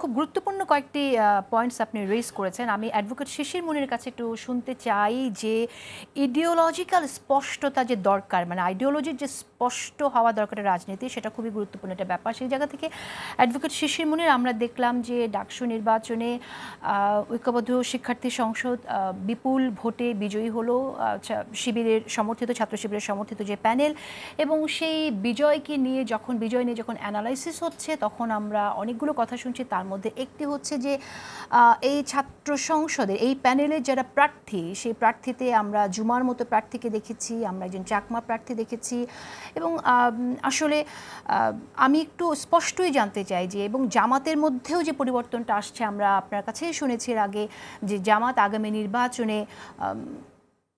খুব গুরুত্বপূর্ণ কয়েকটি পয়েন্টস আপনি রেজ করেছেন। আমি অ্যাডভোকেট শিশির মুনির কাছে একটু শুনতে চাই যে ইডিওলজিক্যাল স্পষ্টতা যে দরকার, মানে আইডিওলজির যে স্পষ্ট হওয়া দরকার রাজনীতি, সেটা খুবই গুরুত্বপূর্ণ একটা ব্যাপার। সেই জায়গা থেকে অ্যাডভোকেট শিশির মুনির, আমরা দেখলাম যে ডাকসু নির্বাচনে ঐক্যবদ্ধ শিক্ষার্থী সংসদ বিপুল ভোটে বিজয়ী হলো, শিবিরের সমর্থিত, ছাত্র শিবিরের সমর্থিত যে প্যানেল, এবং সেই বিজয় নিয়ে যখন অ্যানালাইসিস হচ্ছে, তখন আমরা অনেকগুলো কথা শুনছি। তার মধ্যে একটি হচ্ছে যে এই ছাত্র সংসদের এই প্যানেলের যারা প্রার্থী, সেই প্রার্থীতে আমরা জুমার মতো প্রার্থীকে দেখেছি, আমরা একজন চাকমা প্রার্থী দেখেছি, এবং আসলে আমি একটু স্পষ্টই জানতে চাই যে, এবং জামাতের মধ্যেও যে পরিবর্তনটা আসছে, আমরা আপনার কাছে শুনেছি এর আগে যে জামাত আগামী নির্বাচনে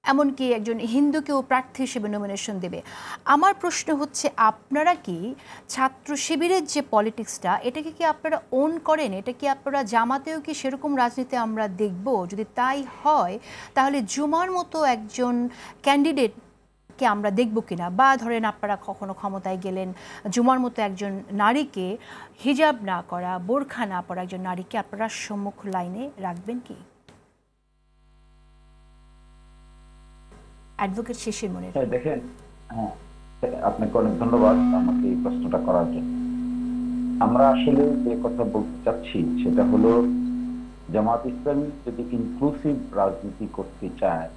এমনকি একজন হিন্দুকেও প্রার্থী হিসেবে নমিনেশন দেবে। আমার প্রশ্ন হচ্ছে, আপনারা কি ছাত্র শিবিরের যে পলিটিক্সটা, এটাকে কি আপনারা ওন করেন? এটা কি আপনারা জামাতেও কি সেরকম রাজনীতি আমরা দেখব? যদি তাই হয়, তাহলে জুমার মতো একজন ক্যান্ডিডেটকে আমরা দেখব কিনা? বা ধরেন আপনারা কখনো ক্ষমতায় গেলেন, জুমার মতো একজন নারীকে, হিজাব না করা, বোরখা না পরা একজন নারীকে আপনারা সম্মুখ লাইনে রাখবেন কি? অ্যাডভোকেট শিশির মনির। দেখেন, হ্যাঁ, আপনাকে অনেক ধন্যবাদ আমাকে এই প্রশ্নটা করার জন্য। আমরা আসলে যে কথা বলতে চাচ্ছি সেটা হলো, জামাত ইসলামী যদি ইনক্লুসিভ রাজনীতি করতে চায়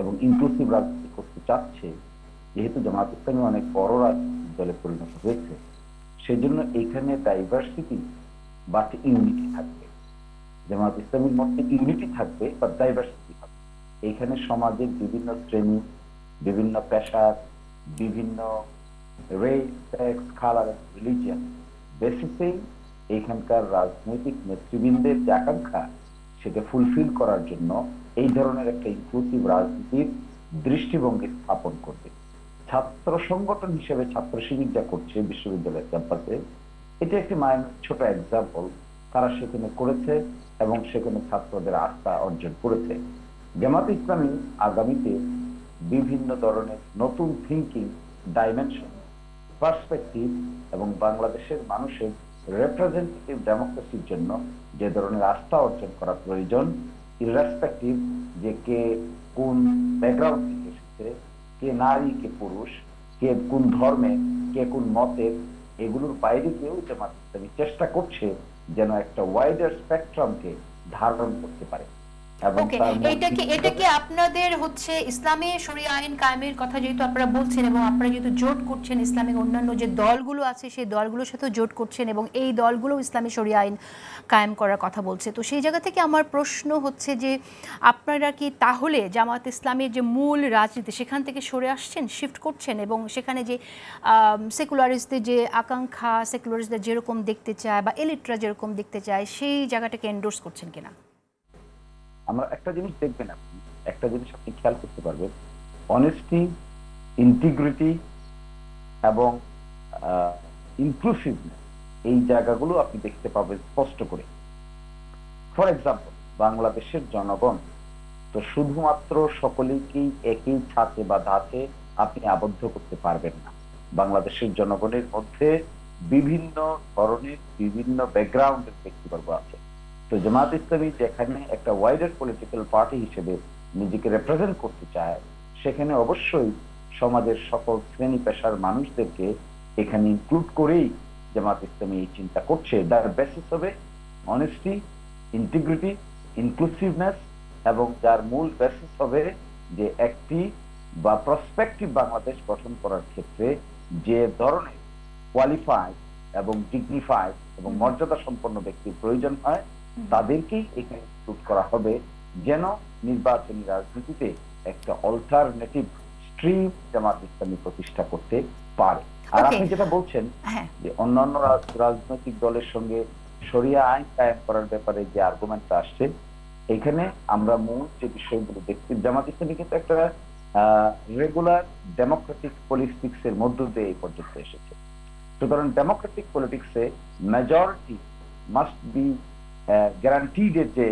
এবং ইনক্লুসিভ রাজনীতি করতে চাচ্ছে, যেহেতু জামাত ইসলামী অনেক বড় রাজনৈতিক দলে পরিণত হয়েছে, সেজন্য এখানে ডাইভার্সিটি বাট ইউনিটি থাকবে। জামাত ইসলামীর মধ্যে ইউনিটি থাকবে বা ডাইভার্সিটি থাকবে। এখানে সমাজের বিভিন্ন শ্রেণী, বিভিন্ন পেশার, বিভিন্ন রেস, সেক্স, কালার, রিলিজিয়ন বেসিসেই এখানকার রাজনৈতিক নেতৃবৃন্দের যে আকাঙ্ক্ষা, সেটা ফুলফিল করার জন্য এই ধরনের একটা ইনক্লুসিভ রাজনীতির দৃষ্টিভঙ্গি স্থাপন করবে। ছাত্র সংগঠন হিসেবে ছাত্র শিবির যা করছে বিশ্ববিদ্যালয়ের ক্যাম্পাসে, এটা একটি ছোট এক্সাম্পল। তারা সেখানে করেছে এবং সেখানে ছাত্রদের আস্থা অর্জন করেছে। জামাত ইসলামী আগামীতে বিভিন্ন ধরনের নতুন থিঙ্কিং, ডাইমেনশন, পার্সপেক্টিভ এবং বাংলাদেশের মানুষের রিপ্রেজেন্টেটিভ ডেমোক্রেসির জন্য যে ধরনের আস্থা অর্জন করা প্রয়োজন, ইররেসপেক্টিভ যে কে কোন ব্যাকগ্রাউন্ড থেকে এসেছে, কে নারী, কে পুরুষ, কে কোন ধর্মে, কে কোন মতের, এগুলোর বাইরে গিয়েও জামাত ইসলামী চেষ্টা করছে যেন একটা ওয়াইডার স্পেকট্রামকে ধারণ করতে পারে। ওকে, এটা কি আপনাদের হচ্ছে ইসলামী শরিয়া আইন কায়েমের কথা যেহেতু আপনারা বলছেন, এবং আপনারা যেহেতু জোট করছেন ইসলামিক অন্যান্য যে দলগুলো আছে সেই দলগুলোর সাথেও জোট করছেন, এবং এই দলগুলো ইসলামী শরিয়া আইন কায়েম করার কথা বলছে, তো সেই জায়গা থেকে আমার প্রশ্ন হচ্ছে যে, আপনারা কি তাহলে জামাত ইসলামের যে মূল রাজনীতি সেখান থেকে সরে আসছেন, শিফট করছেন, এবং সেখানে যে সেকুলারিস্টদের যে আকাঙ্ক্ষা, সেকুলারিস্টদের যেরকম দেখতে চায় বা এলিটরা যেরকম দেখতে চায়, সেই জায়গাটাকে এন্ডোর্স করছেন কিনা? আমরা একটা জিনিস দেখবেন, একটা জিনিস আপনি খেয়াল করতে পারবেন, অনেস্টি, ইন্টিগ্রিটি এবং ইনক্লুসিভনেস, এই জায়গাগুলো আপনি দেখতে পাবেন স্পষ্ট করে। ফর এক্সাম্পল, বাংলাদেশের জনগণ তো শুধুমাত্র সকলেই একই ছাঁচে বা ধাঁচে আপনি আবদ্ধ করতে পারবেন না। বাংলাদেশের জনগণের মধ্যে বিভিন্ন ধরনের, বিভিন্ন ব্যাকগ্রাউন্ডের ব্যক্তিবর্গ আছে। তো জামাত ইসলামী যেখানে একটা ওয়াইডার পলিটিক্যাল পার্টি হিসেবে নিজেকে রিপ্রেজেন্ট করতে চায়, সেখানে অবশ্যই সমাজের সকল শ্রেণী পেশার মানুষদেরকে এখানে ইনক্লুড করেই জামাত ইসলামী এই চিন্তা করছে। যার বেসিস হবে অনেস্টি, ইন্টিগ্রিটি, ইনক্লুসিভনেস, এবং যার মূল বেসিস হবে যে একটি বা প্রসপেক্টিভ বাংলাদেশ গঠন করার ক্ষেত্রে যে ধরনের কোয়ালিফাইড এবং ডিগনিফাইড এবং মর্যাদা সম্পন্ন ব্যক্তির প্রয়োজন হয়, তাদেরকেই এখানে ইনক্লুড করা হবে, যেন নির্বাচনী রাজনীতিতে একটা অল্টারনেটিভ স্ট্রিম জামাত ইসলামী প্রতিষ্ঠা করতে পারে। আর আপনি যেটা বলছেন যে অন্যান্য রাজনৈতিক দলের সঙ্গে শরিয়া আইন কায়েম করার ব্যাপারে যে আর্গুমেন্টটা আসছে, এখানে আমরা মূল যে বিষয়গুলো দেখছি, জামাত ইসলামী কিন্তু একটা রেগুলার ডেমোক্রেটিক পলিটিক্স এর মধ্য দিয়ে এই পর্যন্ত এসেছে। সুতরাং ডেমোক্রেটিক পলিটিক্সে মেজরিটি মাস্ট বি গ্যারান্টিড এর যে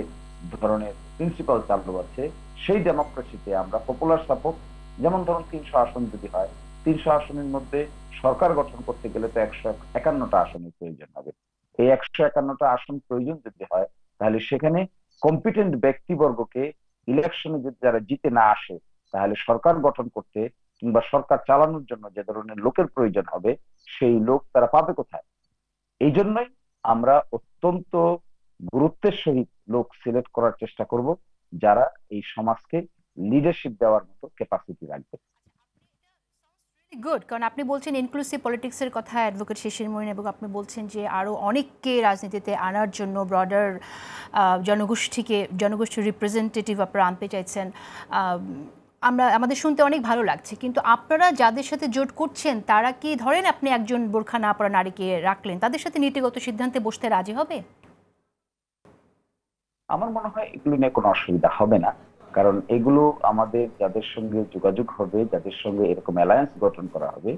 ধরনের প্রিন্সিপাল চালু আছে, সেই ডেমোক্রেসিতে আমরা পপুলার সাপোর্ট, যেমন ধরুন 300 আসন যদি হয়, 300 আসনের মধ্যে সরকার গঠন করতে গেলে তো 151টা আসনের প্রয়োজন হবে। এই 151টা আসন প্রয়োজন যদি হয়, তাহলে সেখানে কম্পিটেন্ট ব্যক্তিবর্গকে ইলেকশনে যদি যারা জিতে না আসে, তাহলে সরকার গঠন করতে কিংবা সরকার চালানোর জন্য যে ধরনের লোকের প্রয়োজন হবে, সেই লোক তারা পাবে কোথায়? এই জন্যই আমরা অত্যন্ত গুরুত্বের সহিত লোক সিলেক্ট করার চেষ্টা করব, যারা এই সমাজকে লিডারশিপ দেওয়ার মতো ক্যাপাসিটি রাখবে। গুড, কারণ আপনি বলছেন ইনক্লুসিভ পলিটিক্সের কথা অ্যাডভোকেট শিশির মনির, এবং আপনি বলছেন যে আরও অনেককে রাজনীতিতে আনার জন্য ব্রডার জনগোষ্ঠীর রিপ্রেজেন্টেটিভ আপনারা আনতে চাইছেন। আমাদের শুনতে অনেক ভালো লাগছে, কিন্তু আপনারা যাদের সাথে জোট করছেন তারা কি, ধরেন আপনি একজন বোরখা না পরা নারীকে রাখলেন, তাদের সাথে নীতিগত সিদ্ধান্তে বসতে রাজি হবে? আমার মনে হয় এগুলো নিয়ে কোনো অসুবিধা হবে না, কারণ এগুলো আমাদের যাদের সঙ্গে যোগাযোগ হবে, যাদের সঙ্গে এরকম অ্যালায়েন্স গঠন করা হবে,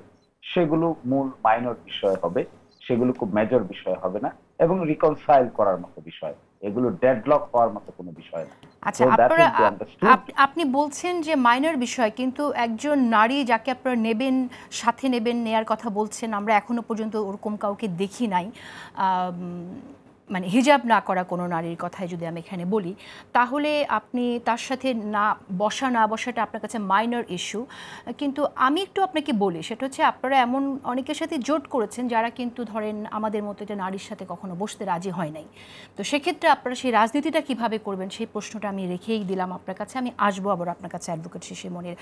সেগুলো মূল মাইনর বিষয় হবে, সেগুলো খুব মেজর বিষয় হবে না, এবং রিকনসাইল করার মতো বিষয়, এগুলো ডেডলক হওয়ার মতো কোনো বিষয় না। আচ্ছা, আপনি বলছেন যে মাইনর বিষয়, কিন্তু একজন নারী যাকে আপনারা নেবেন, সাথে নেবেন, নেয়ার কথা বলছেন, আমরা এখনো পর্যন্ত ওরকম কাউকে দেখি নাই। মানে হিজাব না করা কোনো নারীর কথাই যদি আমি এখানে বলি, তাহলে আপনি তার সাথে না বসাটা আপনার কাছে মাইনর ইস্যু। কিন্তু আমি একটু আপনাকে বলি, সেটা হচ্ছে আপনারা এমন অনেকের সাথে জোট করেছেন যারা কিন্তু ধরেন আমাদের মতো একটা নারীর সাথে কখনো বসতে রাজি হয় নাই। তো সেক্ষেত্রে আপনারা সেই রাজনীতিটা কিভাবে করবেন, সেই প্রশ্নটা আমি রেখেই দিলাম আপনার কাছে। আমি আসবো আবার আপনার কাছে অ্যাডভোকেট শিশির মনির।